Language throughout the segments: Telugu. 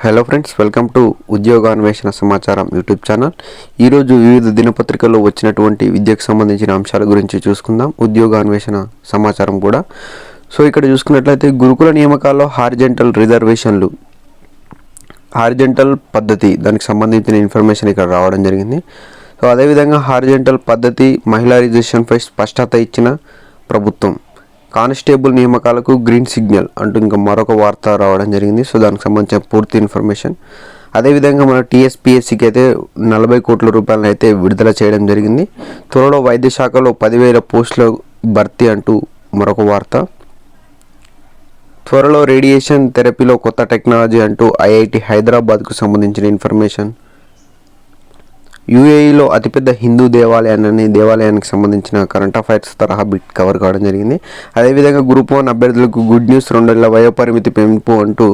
హలో ఫ్రెండ్స్, వెల్కమ్ టు ఉద్యోగాన్వేషణ సమాచారం యూట్యూబ్ ఛానల్. ఈరోజు వివిధ దినపత్రికల్లో వచ్చినటువంటి విద్యకు సంబంధించిన అంశాల గురించి చూసుకుందాం. ఉద్యోగాన్వేషణ సమాచారం కూడా. సో ఇక్కడ చూసుకున్నట్లయితే గురుకుల నియామకాల్లో హారిజెంటల్ పద్ధతి, దానికి సంబంధించిన ఇన్ఫర్మేషన్ ఇక్కడ రావడం జరిగింది. సో అదేవిధంగా హారిజెంటల్ పద్ధతి మహిళా రిజర్వేషన్పై స్పష్టత ఇచ్చిన ప్రభుత్వం, కానిస్టేబుల్ నియామకాలకు గ్రీన్ సిగ్నల్ అంటూ ఇంకా మరొక వార్త రావడం జరిగింది. సో దానికి సంబంధించిన పూర్తి ఇన్ఫర్మేషన్. అదేవిధంగా మన టీఎస్పీఎస్సీకి అయితే 40 కోట్ల రూపాయలను అయితే విడుదల చేయడం జరిగింది. త్వరలో వైద్య శాఖలో 10,000 పోస్టుల భర్తీ అంటూ మరొక వార్త. త్వరలో రేడియేషన్ థెరపీలో కొత్త టెక్నాలజీ అంటూ ఐఐటి హైదరాబాద్కు సంబంధించిన ఇన్ఫర్మేషన్. యూఏఈలో అతిపెద్ద హిందూ దేవాలయానికి సంబంధించిన కరెంట్ అఫైర్స్ తరహా బిట్ కవర్ కావడం జరిగింది. అదేవిధంగా గ్రూప్ 1 అభ్యర్థులకు గుడ్ న్యూస్, 2 ఏళ్ల వయోపరిమితి పెంపు అంటూ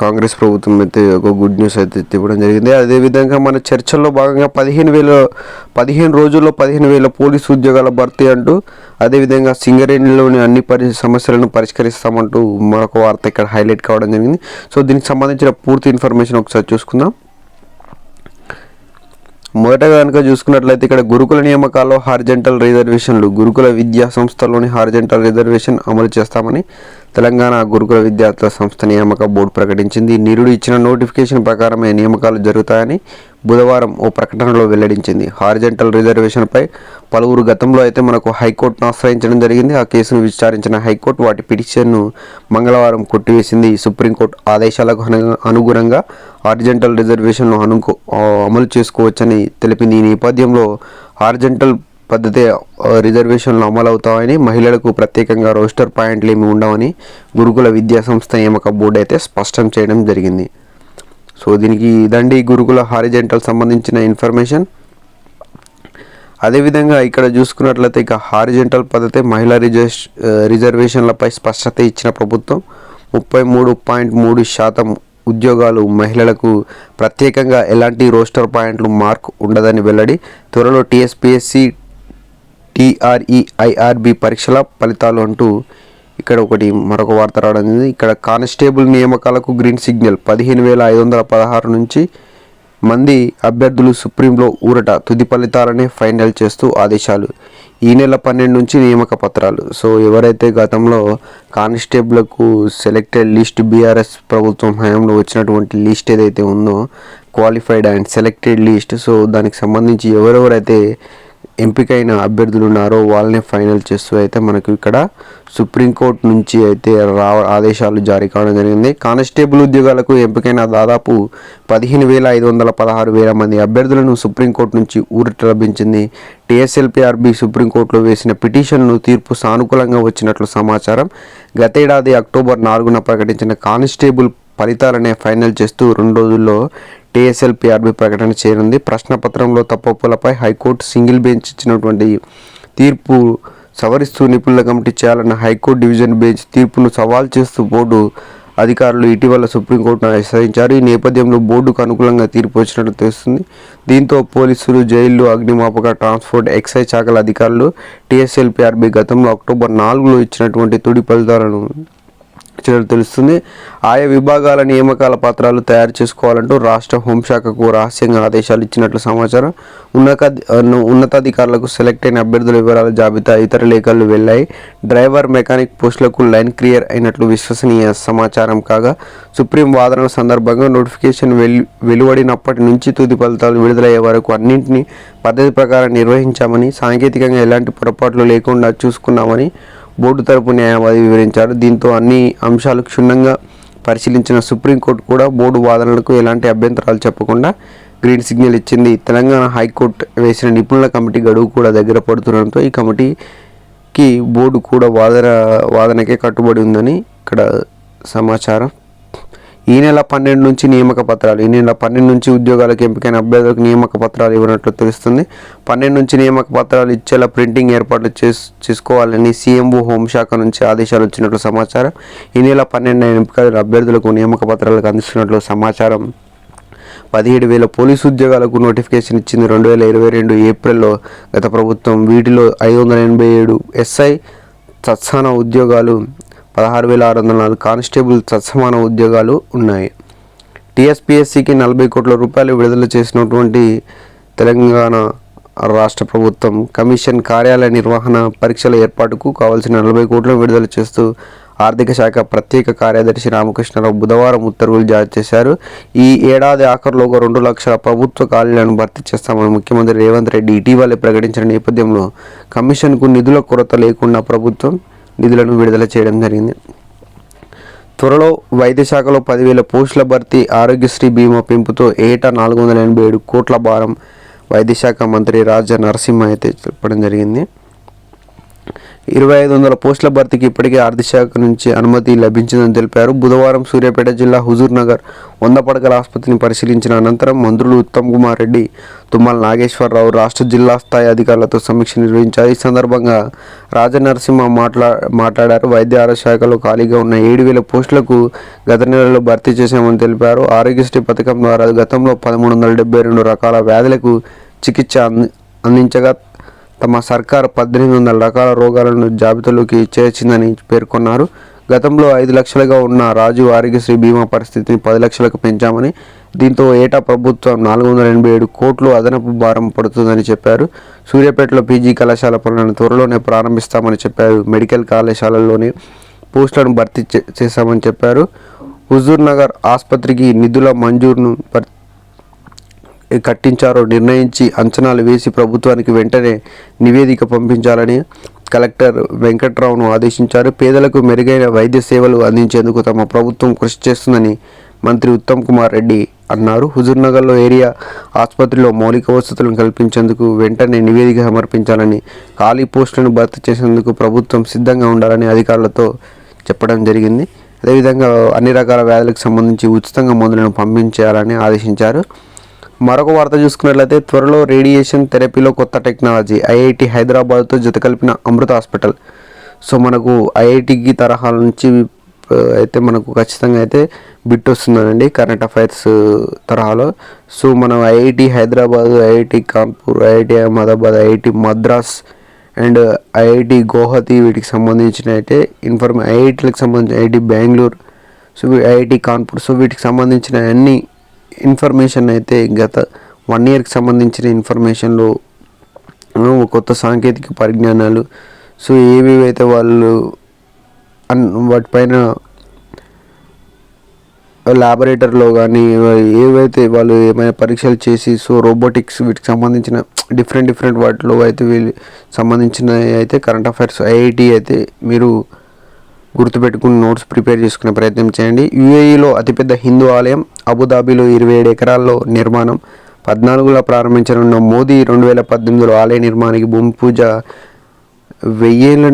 కాంగ్రెస్ ప్రభుత్వం అయితే ఒక గుడ్ న్యూస్ అయితే ఇవ్వడం జరిగింది. అదేవిధంగా మన చర్చల్లో భాగంగా 15 రోజుల్లో 15,000 పోలీసు ఉద్యోగాల భర్తీ అంటూ, అదేవిధంగా సింగరేణిలోని అన్ని సమస్యలను పరిష్కరిస్తామంటూ మరొక వార్త ఇక్కడ హైలైట్ కావడం జరిగింది. సో దీనికి సంబంధించిన పూర్తి ఇన్ఫర్మేషన్ ఒకసారి చూసుకుందాం. మొదటగా కనుక చూసుకున్నట్లయితే ఇక్కడ గురుకుల నియామకాల్లో హారిజెంటల్ రిజర్వేషన్లు, గురుకుల విద్యా సంస్థల్లోని హారిజెంటల్ రిజర్వేషన్ అమలు చేస్తామని తెలంగాణ గురుకుల విద్యార్థుల సంస్థ నియామక బోర్డు ప్రకటించింది. నిరుడు ఇచ్చిన నోటిఫికేషన్ ప్రకారమే నియామకాలు జరుగుతాయని బుధవారం ఓ ప్రకటనలో వెల్లడించింది. హారిజెంటల్ రిజర్వేషన్పై పలువురు గతంలో అయితే మనకు హైకోర్టును ఆశ్రయించడం జరిగింది. ఆ కేసును విచారించిన హైకోర్టు వాటి పిటిషన్ను మంగళవారం కొట్టివేసింది. సుప్రీంకోర్టు ఆదేశాలకు అనుగుణంగా హారిజెంటల్ రిజర్వేషన్ను అమలు చేసుకోవచ్చని తెలిపింది. ఈ నేపథ్యంలో హారిజెంటల్ పద్ధతి రిజర్వేషన్లు అమలవుతాయని, మహిళలకు ప్రత్యేకంగా రోస్టర్ పాయింట్లు ఏమి ఉండవని గురుకుల విద్యా సంస్థ నియామక బోర్డు అయితే స్పష్టం చేయడం జరిగింది. సో దీనికి ఇదండి గురుకుల హారిజెంటల్ సంబంధించిన ఇన్ఫర్మేషన్. అదేవిధంగా ఇక్కడ చూసుకున్నట్లయితే ఇక హారిజెంటల్ పద్ధతి మహిళా రిజర్వేషన్లపై స్పష్టత ఇచ్చిన ప్రభుత్వం, 33.3% ఉద్యోగాలు మహిళలకు, ప్రత్యేకంగా ఎలాంటి రోస్టర్ పాయింట్లు మార్క్ ఉండదని వెల్లడి. త్వరలో టీఎస్పీఎస్సీ, టీఆర్ఈ, ఐఆర్బి పరీక్షల ఫలితాలు అంటూ ఇక్కడ మరొక వార్త రావడం జరిగింది. ఇక్కడ కానిస్టేబుల్ నియామకాలకు గ్రీన్ సిగ్నల్, 15,516 నుంచి మంది అభ్యర్థులు సుప్రీంలో ఊరట, తుది ఫలితాలనే ఫైనల్ చేస్తూ ఆదేశాలు. ఈ నెల 12 నుంచి నియామక పత్రాలు. సో ఎవరైతే గతంలో కానిస్టేబుల్కు సెలెక్టెడ్ లిస్ట్, బీఆర్ఎస్ ప్రభుత్వం హయాంలో వచ్చినటువంటి లిస్ట్ ఏదైతే ఉందో, qualified and selected list, so దానికి సంబంధించి ఎవరెవరైతే ఎంపికైన అభ్యర్థులు ఉన్నారో వాళ్ళనే ఫైనల్ చేస్తూ అయితే మనకు ఇక్కడ సుప్రీంకోర్టు నుంచి అయితే ఆదేశాలు జారీ కావడం జరిగింది. కానిస్టేబుల్ ఉద్యోగాలకు ఎంపికైన దాదాపు 15,516 మంది అభ్యర్థులను సుప్రీంకోర్టు నుంచి ఊరట లభించింది. టీఎస్ఎల్పీఆర్బీ సుప్రీంకోర్టులో వేసిన పిటిషన్ను తీర్పు సానుకూలంగా వచ్చినట్లు సమాచారం. గతేడాది అక్టోబర్ 4న ప్రకటించిన కానిస్టేబుల్ ఫలితాలనే ఫైనల్ చేస్తూ 2 రోజుల్లో టీఎస్ఎల్పీఆర్బీ ప్రకటన చేయనుంది. ప్రశ్నపత్రంలో తప్పులపై హైకోర్టు సింగిల్ బెంచ్ ఇచ్చినటువంటి తీర్పు సవరిస్తూ నిపుణుల కమిటీ చేయాలన్న హైకోర్టు డివిజన్ బెంచ్ తీర్పును సవాల్ చేస్తూ బోర్డు అధికారులు ఇటీవల సుప్రీంకోర్టును ఆశ్రయించారు. ఈ నేపథ్యంలో బోర్డుకు అనుకూలంగా తీర్పు వచ్చినట్లు తెలుస్తుంది. దీంతో పోలీసులు, జైళ్లు, అగ్నిమాపక, ట్రాన్స్పోర్ట్, ఎక్సైజ్ శాఖల అధికారులు టీఎస్ఎల్పీఆర్బీ గతంలో అక్టోబర్ 4లో ఇచ్చినటువంటి తుది ఫలితాలను తెలుస్తుంది. ఆయా విభాగాల నియామకాల పత్రాలు తయారు చేసుకోవాలంటూ రాష్ట్ర హోంశాఖకు రహస్యంగా ఆదేశాలు ఇచ్చినట్లు సమాచారం. ఉన్నతాధికారులకు సెలెక్ట్ అయిన అభ్యర్థుల వివరాల జాబితా, ఇతర లేఖలు వెళ్లాయి. డ్రైవర్, మెకానిక్ పోస్టులకు లైన్ క్లియర్ అయినట్లు విశ్వసనీయ సమాచారం కాగా, సుప్రీం వాదనల సందర్భంగా నోటిఫికేషన్ వెలువడినప్పటి నుంచి తుది ఫలితాలు విడుదలయ్యే వరకు అన్నింటినీ పద్ధతి ప్రకారం నిర్వహించామని, సాంకేతికంగా ఎలాంటి పొరపాట్లు లేకుండా చూసుకున్నామని బోర్డు తరపు న్యాయవాది వివరించారు. దీంతో అన్ని అంశాలు క్షుణ్ణంగా పరిశీలించిన సుప్రీంకోర్టు కూడా బోర్డు వాదనలకు ఎలాంటి అభ్యంతరాలు చెప్పకుండా గ్రీన్ సిగ్నల్ ఇచ్చింది. తెలంగాణ హైకోర్టు వేసిన నిపుణుల కమిటీ గడువు కూడా దగ్గర పడుతుండడంతో ఈ కమిటీకి బోర్డు కూడా వాదనకే కట్టుబడి ఉందని ఇక్కడ సమాచారం. ఈ నెల 12 నుంచి నియామక పత్రాలు. ఈ నెల 12 నుంచి ఉద్యోగాలకు ఎంపికైన అభ్యర్థులకు నియామక పత్రాలు ఇవ్వనట్లు తెలుస్తుంది. 12 నుంచి నియామక పత్రాలు ఇచ్చేలా ప్రింటింగ్ ఏర్పాట్లు చేసుకోవాలని సీఎంఓ హోంశాఖ నుంచి ఆదేశాలు వచ్చినట్లు సమాచారం. ఈ నెల 12 ఎంపికైన అభ్యర్థులకు నియామక పత్రాలకు అందిస్తున్నట్లు సమాచారం. 17,000 పోలీసు ఉద్యోగాలకు నోటిఫికేషన్ ఇచ్చింది 2022 ఏప్రిల్లో గత ప్రభుత్వం. వీటిలో 587 ఎస్ఐ తత్సమాన ఉద్యోగాలు, 16,604 కానిస్టేబుల్ తత్సమాన ఉద్యోగాలు ఉన్నాయి. టీఎస్పీఎస్సీకి 40 కోట్ల రూపాయలు విడుదల చేసినటువంటి తెలంగాణ రాష్ట్ర ప్రభుత్వం కమిషన్ కార్యాలయ నిర్వహణ పరీక్షల ఏర్పాటుకు కావాల్సిన 40 కోట్లను విడుదల చేస్తూ ఆర్థిక శాఖ ప్రత్యేక కార్యదర్శి రామకృష్ణరావు బుధవారం ఉత్తర్వులు జారీ చేశారు. ఈ ఏడాది ఆఖరులోగా 2 లక్షల ప్రభుత్వ ఖాళీలను భర్తీ చేస్తామని ముఖ్యమంత్రి రేవంత్ రెడ్డి ఇటీవలే ప్రకటించిన నేపథ్యంలో కమిషన్కు నిధుల కొరత లేకుండా ప్రభుత్వం నిధులను విడుదల చేయడం జరిగింది. త్వరలో వైద్య శాఖలో 10,000 పోస్టుల భర్తీ, ఆరోగ్యశ్రీ బీమా పెంపుతో ఏటా 487 కోట్ల భారం వైద్య శాఖ మంత్రి రాజా నరసింహ అయితే చెప్పడం జరిగింది. 2,500 పోస్టుల భర్తీకి ఇప్పటికే ఆర్థిక శాఖ నుంచి అనుమతి లభించిందని తెలిపారు. బుధవారం సూర్యాపేట జిల్లా హుజూర్ నగర్ 100 పడకల ఆసుపత్రిని పరిశీలించిన అనంతరం మంత్రులు ఉత్తమ్ కుమార్ రెడ్డి, తుమ్మల నాగేశ్వరరావు రాష్ట్ర జిల్లా స్థాయి అధికారులతో సమీక్ష నిర్వహించారు. ఈ సందర్భంగా రాజా నరసింహ మాట్లాడారు. వైద్య ఆరోగ్య శాఖలో ఖాళీగా ఉన్న 7,000 పోస్టులకు గత నెలలో భర్తీ చేశామని తెలిపారు. ఆరోగ్యశ్రీ పథకం ద్వారా గతంలో 1,372 రకాల వ్యాధులకు చికిత్స అందించగా తమ సర్కారు 1,800 రకాల రోగాలను జాబితాలోకి చేర్చిందని పేర్కొన్నారు. గతంలో 5 లక్షలుగా ఉన్న రాజు ఆరోగ్యశ్రీ బీమా పరిస్థితిని 10 లక్షలకు పెంచామని, దీంతో ఏటా ప్రభుత్వం 487 కోట్లు అదనపు భారం పడుతుందని చెప్పారు. సూర్యాపేటలో పీజీ కళాశాల పనులను త్వరలోనే ప్రారంభిస్తామని చెప్పారు. మెడికల్ కళాశాలల్లోనే పోస్టులను భర్తీ చేశామని చెప్పారు. హుజూర్ నగర్ ఆసుపత్రికి నిధుల మంజూరును కట్టించారో నిర్ణయించి అంచనాలు వేసి ప్రభుత్వానికి వెంటనే నివేదిక పంపించాలని కలెక్టర్ వెంకట్రావును ఆదేశించారు. పేదలకు మెరుగైన వైద్య సేవలు అందించేందుకు తమ ప్రభుత్వం కృషి చేస్తుందని మంత్రి ఉత్తమ్ కుమార్ రెడ్డి అన్నారు. హుజూర్నగర్లో ఏరియా ఆసుపత్రిలో మౌలిక వసతులను కల్పించేందుకు వెంటనే నివేదిక సమర్పించాలని, ఖాళీ పోస్టులను భర్తీ చేసేందుకు ప్రభుత్వం సిద్ధంగా ఉండాలని అధికారులతో చెప్పడం జరిగింది. అదేవిధంగా అన్ని రకాల వ్యాధులకు సంబంధించి ఉచితంగా మందులను పంపించేయాలని ఆదేశించారు. మరొక వార్త చూసుకున్నట్లయితే త్వరలో రేడియేషన్ థెరపీలో కొత్త టెక్నాలజీ, ఐఐటి హైదరాబాద్తో జతకలిపిన అమృత హాస్పిటల్. సో మనకు ఐఐటికి తరహా నుంచి అయితే మనకు ఖచ్చితంగా అయితే బిట్ వస్తుందండి కరెంట్ అఫైర్స్ తరహాలో. సో మనం IIT Hyderabad, IIT Kanpur, IIT Ahmedabad, IIT Madras and IIT Guwahati వీటికి సంబంధించిన అయితే ఐఐటీలకు సంబంధించిన IIT Bengaluru, so IIT Kanpur, so వీటికి సంబంధించిన అన్ని ఇన్ఫర్మేషన్ అయితే గత 1 ఇయర్కి సంబంధించిన ఇన్ఫర్మేషన్లో కొత్త సాంకేతిక పరిజ్ఞానాలు, సో ఏవేవైతే వాళ్ళు వాటిపైన ల్యాబొరేటరీలో కానీ ఏవైతే వాళ్ళు ఏమైనా పరీక్షలు చేసి, సో రోబోటిక్స్ వీటికి సంబంధించిన డిఫరెంట్ వాటిలో అయితే వీళ్ళు సంబంధించిన అయితే కరెంట్ అఫైర్స్ ఐఐటి అయితే మీరు గుర్తుపెట్టుకుని నోట్స్ ప్రిపేర్ చేసుకునే ప్రయత్నం చేయండి. యూఏఈలో అతిపెద్ద హిందూ ఆలయం, అబుదాబిలో 27 ఎకరాల్లో నిర్మాణం, 14లో ప్రారంభించనున్న మోదీ 2018లో ఆలయ నిర్మాణానికి భూమి పూజ, 1000 ఏళ్ళు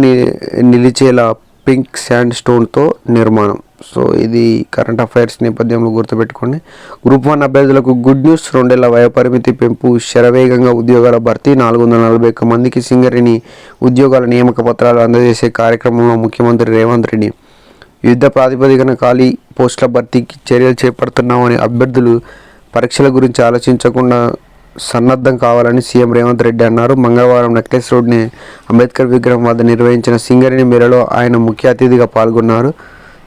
నిలిచేలా పింక్ శాండ్ స్టోన్తో నిర్మాణం. సో ఇది కరెంట్ అఫైర్స్ నేపథ్యంలో గుర్తుపెట్టుకోండి. గ్రూప్ 1 అభ్యర్థులకు గుడ్ న్యూస్. 2 ఏళ్ల వయోపరిమితి పెంపు, శరవేగంగా ఉద్యోగాల భర్తీ, 441 మందికి సింగరేణి ఉద్యోగాల నియామక పత్రాలు అందజేసే కార్యక్రమంలో ముఖ్యమంత్రి రేవంత్ రెడ్డి యుద్ధ ప్రాతిపదికన ఖాళీ పోస్టుల భర్తీకి చర్యలు చేపడుతున్నామని, అభ్యర్థులు పరీక్షల గురించి ఆలోచించకుండా సన్నద్ధం కావాలని సీఎం రేవంత్ రెడ్డి అన్నారు. మంగళవారం నెక్లెస్ రోడ్ని అంబేద్కర్ విగ్రహం వద్ద నిర్వహించిన సింగరేణి మేళలో ఆయన ముఖ్య అతిథిగా పాల్గొన్నారు.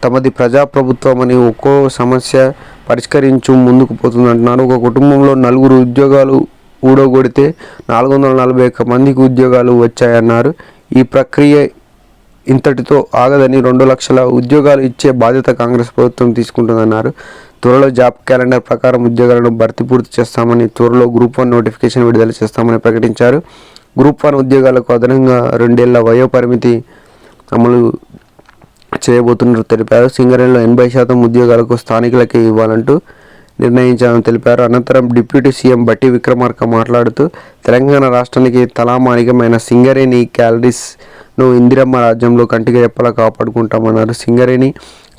తమది ప్రజాప్రభుత్వమని, ఒక్కో సమస్య పరిష్కరించు ముందుకు పోతుందంటున్నారు. ఒక కుటుంబంలో 4 ఉద్యోగాలు ఊడగొడితే 441 మందికి ఉద్యోగాలు వచ్చాయన్నారు. ఈ ప్రక్రియ ఇంతటితో ఆగదని, 2 లక్షల ఉద్యోగాలు ఇచ్చే బాధ్యత కాంగ్రెస్ ప్రభుత్వం తీసుకుంటుందన్నారు. త్వరలో జాబ్ క్యాలెండర్ ప్రకారం ఉద్యోగాలను భర్తీ పూర్తి చేస్తామని, త్వరలో గ్రూప్ 1 నోటిఫికేషన్ విడుదల చేస్తామని ప్రకటించారు. గ్రూప్ 1 ఉద్యోగాలకు అదనంగా 2 ఏళ్ల వయో పరిమితి అమలు చేయబోతున్నట్టు తెలిపారు. సింగరేణిలో 80% ఉద్యోగాలకు స్థానికులకే ఇవ్వాలంటూ నిర్ణయించాలని తెలిపారు. అనంతరం డిప్యూటీ సీఎం బట్టి విక్రమార్క మాట్లాడుతూ తెలంగాణ రాష్ట్రానికి తలామానికమైన సింగరేణి క్యాలరీస్ను ఇందిరమ్మ రాజ్యంలో కంటికి రెప్పలా కాపాడుకుంటామన్నారు. సింగరేణి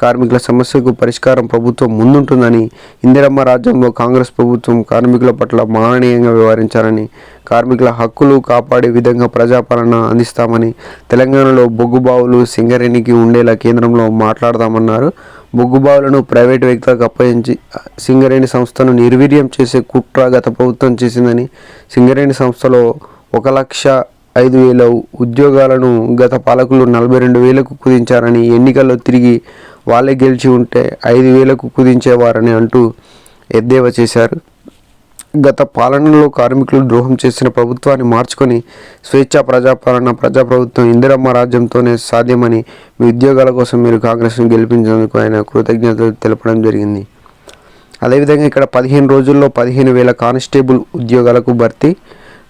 కార్మికుల సమస్యకు పరిష్కారం ప్రభుత్వం ముందుంటుందని, ఇందిరమ్మ రాజ్యంలో కాంగ్రెస్ ప్రభుత్వం కార్మికుల పట్ల మాననీయంగా వ్యవహరించారని, కార్మికుల హక్కులు కాపాడే విధంగా ప్రజాపాలన అందిస్తామని, తెలంగాణలో బొగ్గుబావులు సింగరేణికి ఉండేలా కేంద్రంలో మాట్లాడదామన్నారు. బొగ్గుబావులను ప్రైవేటు వ్యక్తులకు అప్పగించి సింగరేణి సంస్థను నిర్వీర్యం చేసే కుట్ర గత ప్రభుత్వం చేసిందని, సింగరేణి సంస్థలో 1,05,000 ఉద్యోగాలను గత పాలకులు 42,000కు కుదించారని, ఎన్నికల్లో తిరిగి వాళ్ళే గెలిచి ఉంటే 5,000కు కుదించేవారని అంటూ ఎద్దేవా చేశారు. గత పాలనలో కార్మికులు ద్రోహం చేసిన ప్రభుత్వాన్ని మార్చుకొని స్వేచ్ఛా ప్రజాప్రభుత్వం ఇందిరమ్మ రాజ్యంతోనే సాధ్యమని, మీ ఉద్యోగాల కోసం మీరు కాంగ్రెస్ను గెలిపించినందుకు ఆయన కృతజ్ఞతలు తెలపడం జరిగింది. అదేవిధంగా ఇక్కడ 15 రోజుల్లో 15,000 కానిస్టేబుల్ ఉద్యోగాలకు భర్తీ,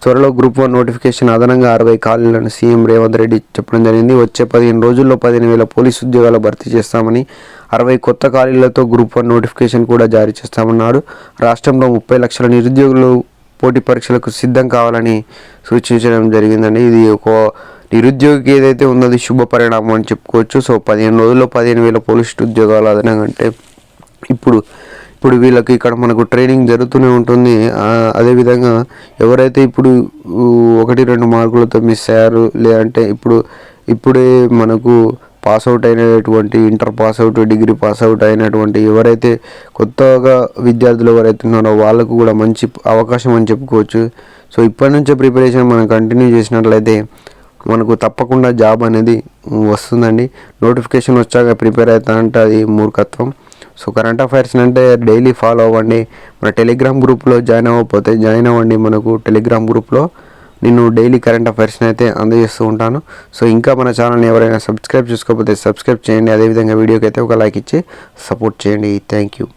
త్వరలో గ్రూప్ 1 నోటిఫికేషన్, అదనంగా 60 ఖాళీలను సీఎం రేవంత్ రెడ్డి చెప్పడం జరిగింది. వచ్చే 15 రోజుల్లో 15,000 పోలీసు ఉద్యోగాలు భర్తీ చేస్తామని, 60 కొత్త ఖాళీలతో గ్రూప్ 1 నోటిఫికేషన్ కూడా జారీ చేస్తామన్నాడు. రాష్ట్రంలో 30 లక్షల నిరుద్యోగులు పోటీ పరీక్షలకు సిద్ధం కావాలని సూచించడం జరిగిందండి. ఇది ఒక నిరుద్యోగికి ఏదైతే ఉన్నది శుభ పరిణామం అని చెప్పుకోవచ్చు. సో 15 రోజుల్లో 15,000 పోలీసు ఉద్యోగాలు అదనంగా అంటే ఇప్పుడు వీళ్ళకి ఇక్కడ మనకు ట్రైనింగ్ జరుగుతూనే ఉంటుంది. అదేవిధంగా ఎవరైతే ఇప్పుడు 1-2 మార్కులతో మిస్ అయ్యారు, లేదంటే ఇప్పుడే మనకు పాస్అవుట్ అయినటువంటి, ఇంటర్ పాస్అవుట్, డిగ్రీ పాస్అవుట్ అయినటువంటి ఎవరైతే కొత్తగా విద్యార్థులు ఎవరైతే ఉన్నారో వాళ్ళకు కూడా మంచి అవకాశం అని చెప్పుకోవచ్చు. సో ఇప్పటి నుంచే ప్రిపరేషన్ మనం కంటిన్యూ చేసినట్లయితే మనకు తప్పకుండా జాబ్ అనేది వస్తుందండి. నోటిఫికేషన్ వచ్చాక ప్రిపేర్ అవుతా అంటే అది మూర్ఖత్వం. సో కరెంట్ అఫైర్స్ అంటే డైలీ ఫాలో అవ్వండి. మన టెలిగ్రామ్ గ్రూప్లో జాయిన్ అవ్వకపోతే జాయిన్ అవ్వండి. మనకు టెలిగ్రామ్ గ్రూప్లో నేను డైలీ కరెంట్ అఫైర్స్ని అయితే అందజేస్తూ ఉంటాను. సో ఇంకా మన ఛానల్ని ఎవరైనా సబ్స్క్రైబ్ చేసుకోకపోతే సబ్స్క్రైబ్ చేయండి. అదేవిధంగా వీడియోకి అయితే ఒక లైక్ ఇచ్చి సపోర్ట్ చేయండి. Thank you.